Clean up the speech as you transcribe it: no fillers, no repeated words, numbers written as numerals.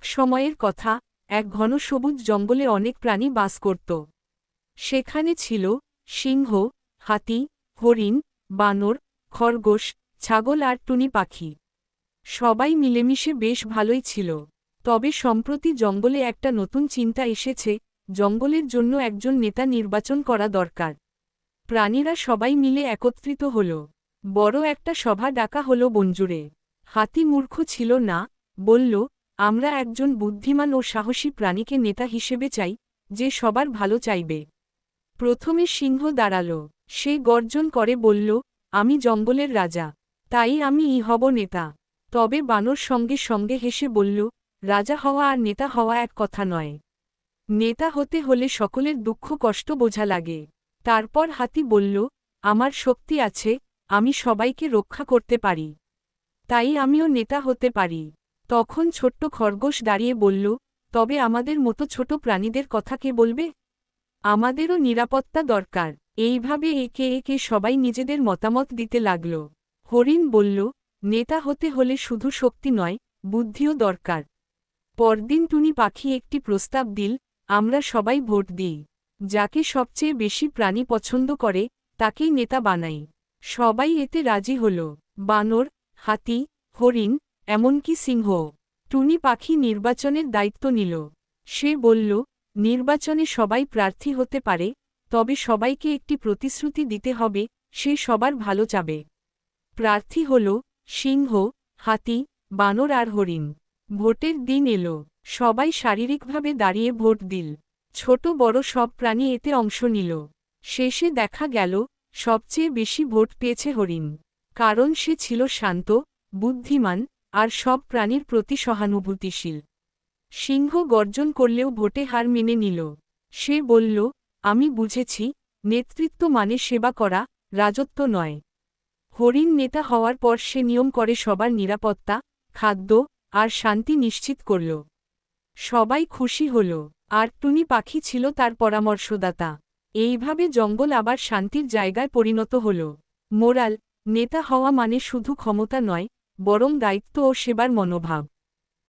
এক সময়ের কথা, এক ঘন সবুজ জঙ্গলে অনেক প্রাণী বাস করত। সেখানে ছিল সিংহ, হাতি, হরিণ, বানর, খরগোশ, ছাগল আর টুনি পাখি। সবাই মিলেমিশে বেশ ভালোই ছিল। তবে সম্প্রতি জঙ্গলে একটা নতুন চিন্তা এসেছে, জঙ্গলের জন্য একজন নেতা নির্বাচন করা দরকার। প্রাণীরা সবাই মিলে একত্রিত হল। বড় একটা সভা ডাকা হল বনজুড়ে। হাতি মূর্খ ছিল না, বলল, আমরা একজন বুদ্ধিমান ও সাহসী প্রাণীকে নেতা হিসেবে চাই, যে সবার ভালো চাইবে। প্রথমে সিংহ দাঁড়াল। সে গর্জন করে বলল, আমি জঙ্গলের রাজা, তাই আমিই হব নেতা। তবে বানর সঙ্গে সঙ্গে হেসে বলল, রাজা হওয়া আর নেতা হওয়া এক কথা নয়। নেতা হতে হলে সকলের দুঃখ কষ্ট বোঝা লাগে। তারপর হাতি বলল, আমার শক্তি আছে, আমি সবাইকে রক্ষা করতে পারি, তাই আমিও নেতা হতে পারি। তখন ছোট্ট খরগোশ দাঁড়িয়ে বলল, তবে আমাদের মতো ছোট প্রাণীদের কথা কে বলবে? আমাদেরও নিরাপত্তা দরকার। এইভাবে একে একে সবাই নিজেদের মতামত দিতে লাগল। হরিণ বলল, নেতা হতে হলে শুধু শক্তি নয়, বুদ্ধিও দরকার। পরদিন টুনি পাখি একটি প্রস্তাব দিল, আমরা সবাই ভোট দিই। যাকে সবচেয়ে বেশি প্রাণী পছন্দ করে, তাকেই নেতা বানাই। সবাই এতে রাজি হল। বানর, হাতি, হরিণ, এমনকি সিংহ। টুনি পাখি নির্বাচনের দায়িত্ব নিল। সে বলল, নির্বাচনে সবাই প্রার্থী হতে পারে, তবে সবাইকে একটি প্রতিশ্রুতি দিতে হবে, সে সবার ভালো চাবে। প্রার্থী হল সিংহ, হাতি, বানর আর হরিণ। ভোটের দিন এলো। সবাই শারীরিকভাবে দাঁড়িয়ে ভোট দিল। ছোট বড় সব প্রাণী এতে অংশ নিল। শেষে দেখা গেল, সবচেয়ে বেশি ভোট পেয়েছে হরিণ। কারণ সে ছিল শান্ত, বুদ্ধিমান, আর সব প্রাণীর প্রতি সহানুভূতিশীল। সিংহ গর্জন করলেও ভোটে হার মেনে নিল। সে বলল, আমি বুঝেছি, নেতৃত্ব মানে সেবা করা, রাজত্ব নয়। হরিণ নেতা হওয়ার পর সে নিয়ম করে সবার নিরাপত্তা, খাদ্য, আর শান্তি নিশ্চিত করল। সবাই খুশি হল, আর টুনি পাখি ছিল তার পরামর্শদাতা। এইভাবে জঙ্গল আবার শান্তির জায়গায় পরিণত হল। মোরাল, নেতা হওয়া মানে শুধু ক্ষমতা নয়, বরং দায়িত্ব ও সেবার মনোভাব।